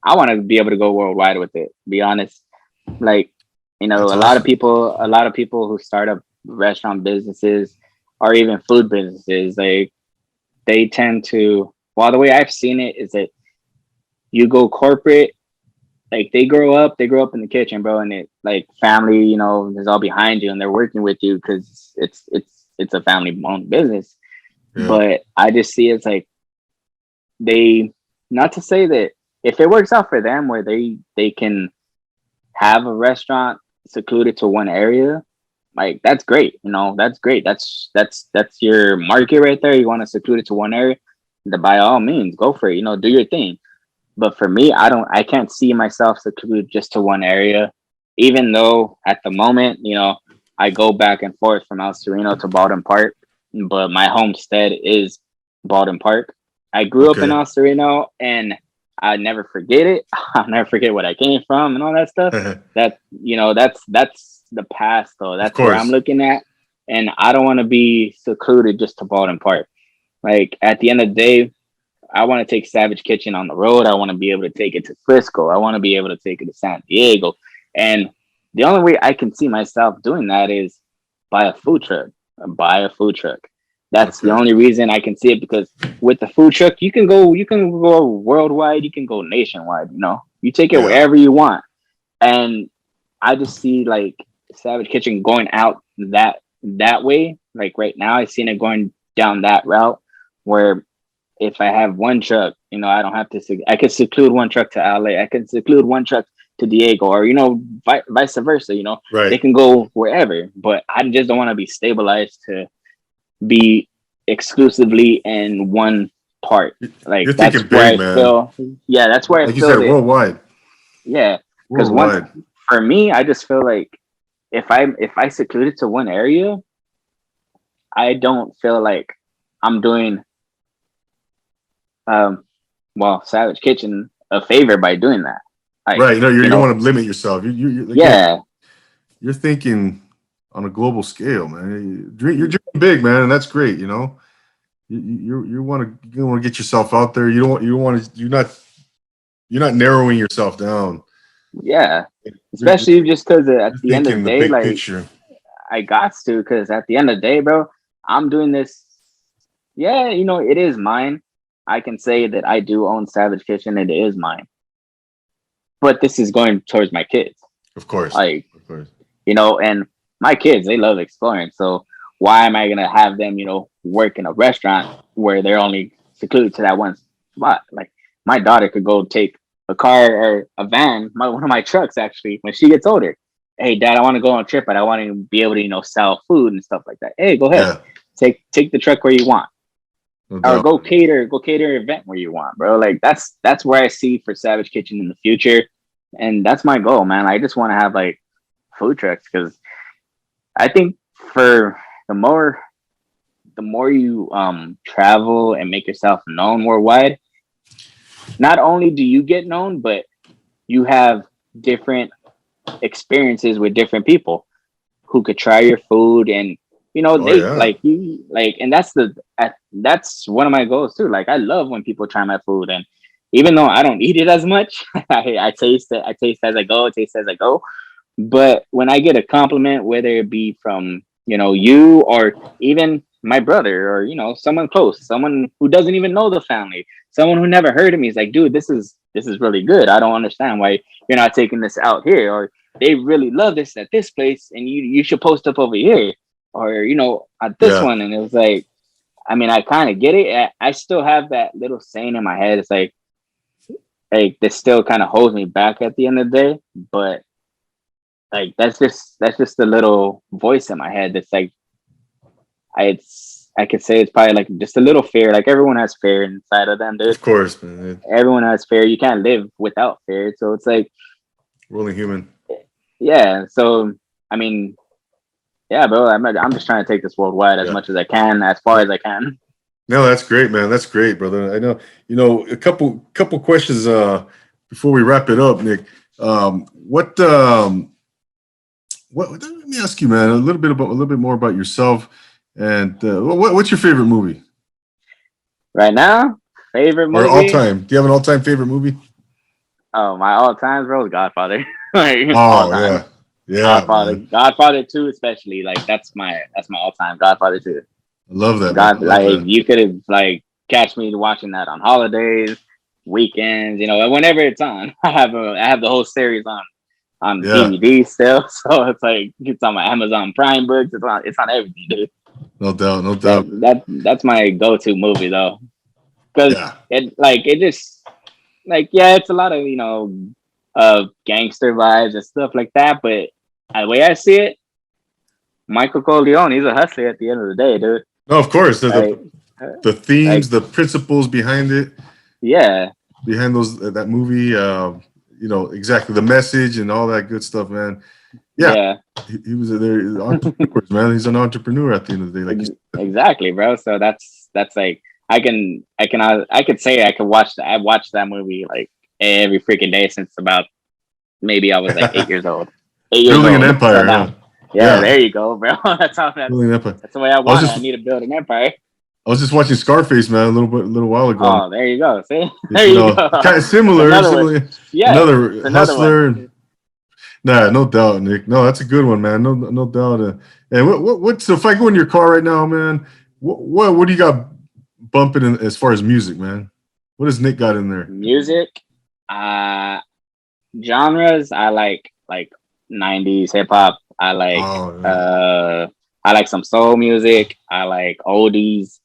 I want to be able to go worldwide with it. Be honest, like that's awesome. a lot of people who start up restaurant businesses or even food businesses, like they tend to. Well, the way I've seen it is that you go corporate, like they grow up in the kitchen, bro, and it like family, is all behind you and they're working with you because it's a family owned business. Yeah. But I just see it's like not to say that if it works out for them where they can have a restaurant secluded to one area, like that's great. That's great. That's your market right there. You want to seclude it to one area, by all means, go for it. Do your thing. But for me, I can't see myself secluded just to one area, even though at the moment, I go back and forth from El Sereno to Baldwin Park. But my homestead is Baldwin Park. I grew up in El Sereno, and I never forget it. I'll never forget what I came from and all that stuff. That's the past, though. That's where I'm looking at, and I don't want to be secluded just to Baldwin Park. Like at the end of the day, I want to take Savage Kitchen on the road. I want to be able to take it to Frisco. I want to be able to take it to San Diego, and the only way I can see myself doing that is buy a food truck. That's the only reason I can see it, because with the food truck, you can go worldwide, you can go nationwide, you take it wherever you want. And I just see like Savage Kitchen going out that way. Like right now, I seen it going down that route where if I have one truck, you know, I don't have to. I could seclude one truck to LA. I can seclude one truck to Diego, or you know, vice versa. You know, they Right. can go wherever. But I just don't want to be stabilized to be exclusively in one part. Like You're that's thinking where big, I man. feel. Yeah, that's where I Like you feel said, that. worldwide. Yeah, because once Worldwide. for me, I just feel like if I seclude it to one area, I don't feel like I'm doing um Savage Kitchen a favor by doing that. Like, Right. You know, you you don't know, want to limit yourself. You again, yeah, you're thinking on a global scale, man. You're dreaming big, man, and that's great. You know, you want to get yourself out there. You don't want to. You're not narrowing yourself down. yeah. You're, Especially just because at you're the end of the thinking the day, big like picture. I got to, because at the end of the day, bro, I'm doing this. Yeah, you know, it is mine. I can say that I do own Savage Kitchen. It is mine, but this is going towards my kids. Of course, Like, of course. you know, and my kids, they love exploring. So why am I gonna have them, you know, work in a restaurant where they're only secluded to that one spot? Like my daughter could go take a car or a van, one of my trucks actually, when she gets older. Hey, Dad, I want to go on a trip, but I want to be able to, you know, sell food and stuff like that. Hey, go ahead, Yeah, take the truck where you want, no or doubt. go cater an event where you want, bro. Like that's where I see for Savage Kitchen in the future, and that's my goal, man. I just want to have like food trucks because I think for the more the more you travel and make yourself known worldwide, not only do you get known, but you have different experiences with different people who could try your food, and you know Oh they yeah, like you like, and that's one of my goals too. Like I love when people try my food, and even though I don't eat it as much, I taste it. I taste as I go. I taste as I go. But when I get a compliment, whether it be from, you know, you or even my brother or, you know, someone close, someone who doesn't even know the family, someone who never heard of me is like, dude, this is really good. I don't understand why you're not taking this out here. Or they really love this at this place and you should post up over here. Or, you know, at this yeah. one. And it was like, I mean, I kind of get it. I still have that little saying in my head. It's like this still kind of holds me back at the end of the day. But like that's just the little voice in my head that's like I could say it's probably like just a little fear. Like everyone has fear inside of them, dude. Of course, man. Everyone has fear. You can't live without fear. So it's like, We're only human. yeah. So I mean, yeah, bro. I'm just trying to take this worldwide as Yeah. much as I can, as far as I can. No, that's great, man. That's great, brother. I know. You know, a couple questions before we wrap it up, Nick. What? Let me ask you, man, a little bit more about yourself, and what's your favorite movie Right now, favorite or all movie. time? Do you have an all time favorite movie? Oh, my all times, bro, is Godfather. Like all Oh time. yeah, yeah, Godfather, man. Godfather 2 especially. Like that's my all time. Godfather 2. I love that, man. I God, love like that. you could have like catch me watching that on holidays, weekends, you know, whenever it's on. I have the whole series on Yeah, DVD still, so it's like it's on my Amazon Prime books. It's on everything, dude. no doubt, no That doubt. that that's my go-to movie though, because Yeah, it just like yeah, it's a lot of, you know, gangster vibes and stuff like that, but the way I see it, Michael Corleone, he's a hustler at the end of the day, dude. no, of course. Like, The themes, like the principles behind it, yeah. behind those that movie. You know exactly the message and all that good stuff, man. Yeah, Yeah, he was there. Entrepreneurs, man. He's an entrepreneur at the end of the day. Like you said. exactly, bro. So that's like I could say I could watch that. I watched that movie like every freaking day since about maybe I was like 8 years old. 8 years Building an old. So empire. Yeah, now, yeah, yeah. there you go, bro. That's how Building an empire. that's the way I I was want it. I just need to build an empire. I was just watching Scarface, man, a little while ago. Oh, there you go. See, there You you know, go. kind of It's similar, another one. similar. Yeah, it's Another another hustler. one. Nah, no doubt, Nick. No, that's a good one, man. No doubt. And what? So if I go in your car right now, man, what do you got bumping in, as far as music, man? What does Nick got in there? Music, uh, genres. I like 90s hip hop, I like some soul music. I like oldies.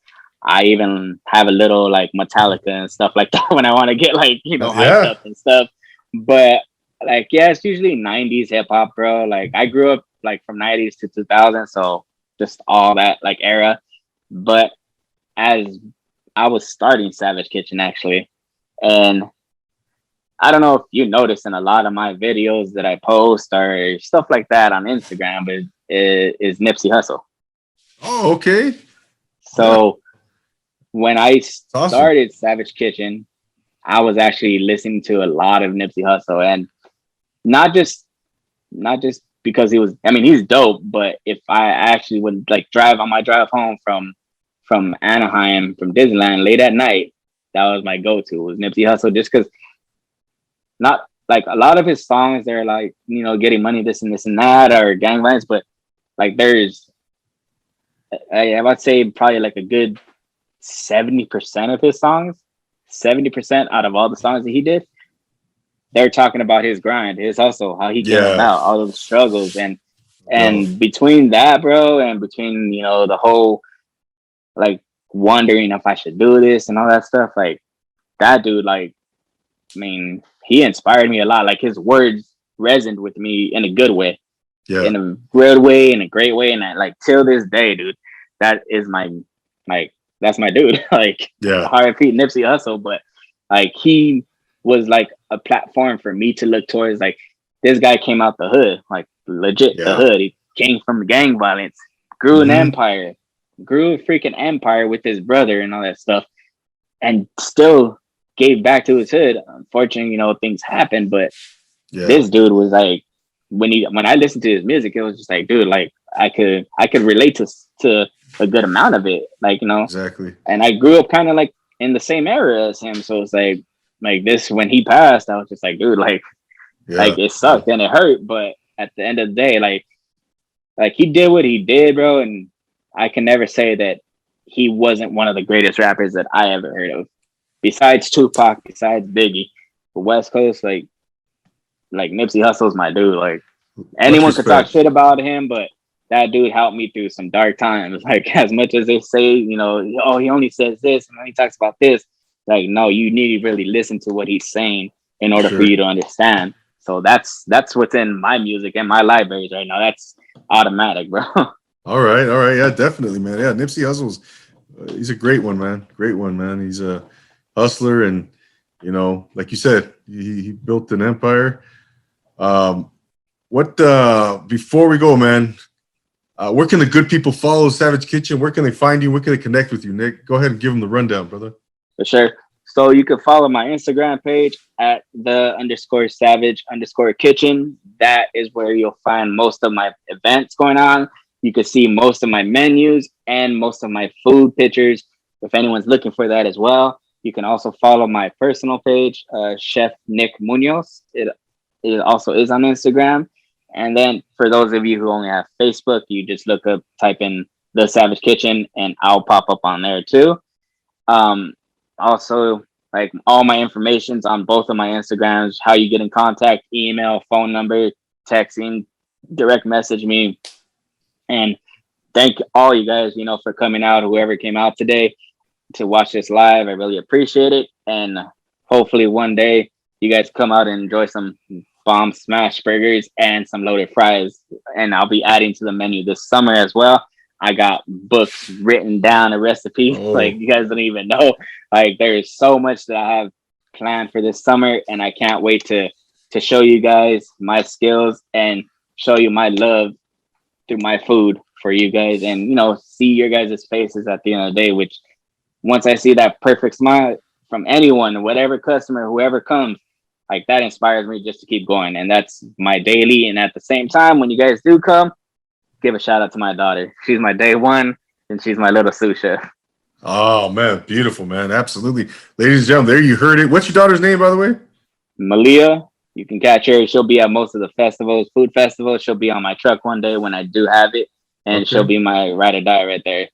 I even have a little like Metallica and stuff like that when I want to get like, hyped Yeah. up and stuff. But like, yeah, it's usually 90s hip hop, bro. Like I grew up like from 90s to 2000. So just all that like era. But as I was starting Savage Kitchen actually, and I don't know if you notice in a lot of my videos that I post or stuff like that on Instagram, but it is Nipsey Hussle. Oh, okay. Yeah. So when I Awesome. started Savage Kitchen, I was actually listening to a lot of Nipsey Hussle, and not just because he was. I mean, he's dope, but if I actually would like drive on my drive home from Anaheim from Disneyland late at night, that was my go-to was Nipsey Hussle, just because not like a lot of his songs they're like getting money this and that or gang violence, but like there's I would say probably like a good 70% of his songs, 70% out of all the songs that he did, they're talking about his grind, his hustle, how he came Yeah. about, all of the struggles, and No. between that, bro, and between the whole like wondering if I should do this and all that stuff, like that dude, like I mean, he inspired me a lot. Like his words resonated with me in a good way, Yeah. in a good way, in a great way, and I, like till this day, dude, that is my like that's my dude. Like Yeah. R.I.P. Nipsey Hussle, but like he was like a platform for me to look towards. Like this guy came out the hood, like legit the Yeah. hood. He came from gang violence, grew an empire, grew a freaking empire with his brother and all that stuff, and still gave back to his hood. Unfortunately, things happen, but Yeah. this dude was like when I listened to his music, it was just like, dude, like I could relate to a good amount of it, like Exactly. and I grew up kind of like in the same era as him, so it's like this when he passed, I was just like, dude, like Yeah. it sucked and it hurt, but at the end of the day, like he did what he did, bro, and I can never say that he wasn't one of the greatest rappers that I ever heard of, besides Tupac, besides Biggie. The West Coast, like Nipsey Hussle's my dude. Like Much anyone could talk respect. shit about him, but that dude helped me through some dark times. Like as much as they say, oh, he only says this and he talks about this. Like, no, you need to really listen to what he's saying in order for Sure. you to understand. So that's what's in my music and my libraries right now. That's automatic, bro. All right. All right. Yeah, definitely, man. Yeah, Nipsey Hussle's he's a great one, man. Great one, man. He's a hustler, and like you said, he built an empire. What before we go, man? Where can the good people follow Savage Kitchen? Where can they find you? Where can they connect with you, Nick? Go ahead and give them the rundown, brother. For sure. So you can follow my Instagram page at the_savage_kitchen. That is where you'll find most of my events going on. You can see most of my menus and most of my food pictures if anyone's looking for that as well. You can also follow my personal page, Chef Nick Munoz. It also is on Instagram. And then for those of you who only have Facebook, you just type in The Savage Kitchen and I'll pop up on there too. Also, like all my information's on both of my Instagrams, how you get in contact, email, phone number, texting, direct message me. And thank all you guys, for coming out, whoever came out today to watch this live. I really appreciate it. And hopefully one day you guys come out and enjoy some bomb smash burgers and some loaded fries. And I'll be adding to the menu this summer as well. I got books written down, a recipe. Like you guys don't even know. Like there is so much that I have planned for this summer, and I can't wait to show you guys my skills and show you my love through my food for you guys, and see your guys' faces at the end of the day. Which once I see that perfect smile from anyone, whatever customer, whoever comes, like that inspires me just to keep going, and that's my daily. And at the same time, when you guys do come, give a shout out to my daughter. She's my day one, and she's my little sous chef. Oh man, beautiful, man. Absolutely. Ladies and gentlemen, there you heard it. What's your daughter's name, by the way? Malia. You can catch her. She'll be at most of the festivals, food festivals. She'll be on my truck one day when I do have it, and she'll be my ride or die right there.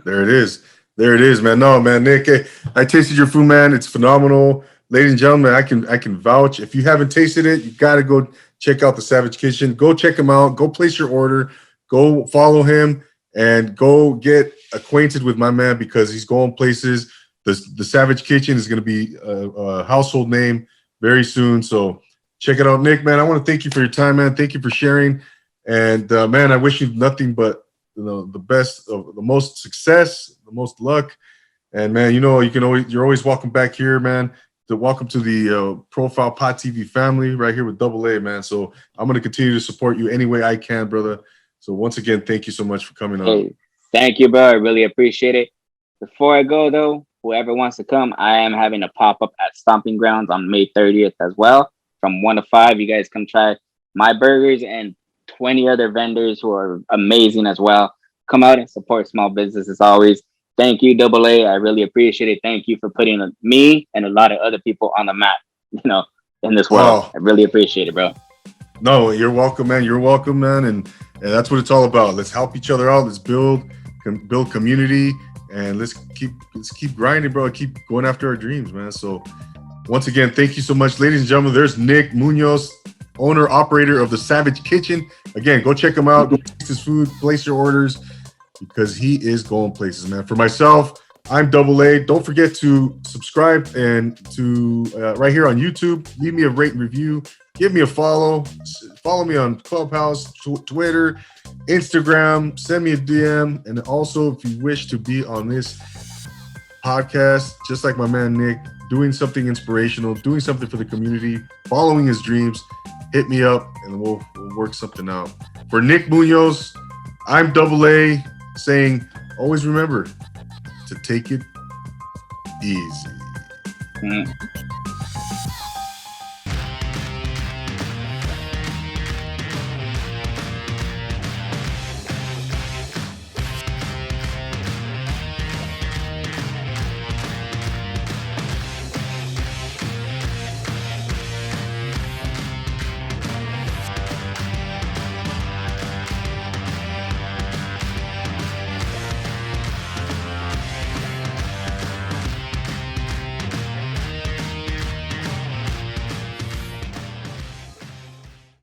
There it is. There it is, man. No, man, Nick, I tasted your food, man. It's phenomenal. Ladies and gentlemen, I can vouch. If you haven't tasted it, you got to go check out the Savage Kitchen. Go check him out. Go place your order. Go follow him and go get acquainted with my man because he's going places. The Savage Kitchen is going to be a household name very soon. So check it out, Nick, man. I want to thank you for your time, man. Thank you for sharing. And man, I wish you nothing but the best, the most success, the most luck. And man, you're always welcome back here, man. Welcome to the Profile Pod TV family right here with DoubleAA, man. So I'm going to continue to support you any way I can, brother. So once again, thank you so much for coming on. Hey, thank you, bro. I really appreciate it. Before I go, though, whoever wants to come, I am having a pop-up at Stomping Grounds on May 30th as well. From 1 to 5, you guys come try my burgers and 20 other vendors who are amazing as well. Come out and support small business as always. Thank you, DoubleAA. I really appreciate it. Thank you for putting me and a lot of other people on the map, in this world. I really appreciate it, bro. No, you're welcome, man. You're welcome, man. And that's what it's all about. Let's help each other out. Let's build community, and let's keep grinding, bro. Keep going after our dreams, man. So once again, thank you so much, ladies and gentlemen. There's Nick Munoz, owner, operator of the Savage Kitchen. Again, go check him out. Go taste his food, place your orders, because he is going places, man. For myself, I'm DoubleAA. Don't forget to subscribe and to right here on YouTube. Leave me a rate and review. Give me a follow. Follow me on Clubhouse, Twitter, Instagram. Send me a DM. And also, if you wish to be on this podcast, just like my man Nick, doing something inspirational, doing something for the community, following his dreams, hit me up and we'll work something out. For Nick Munoz, I'm DoubleAA saying, always remember to take it easy.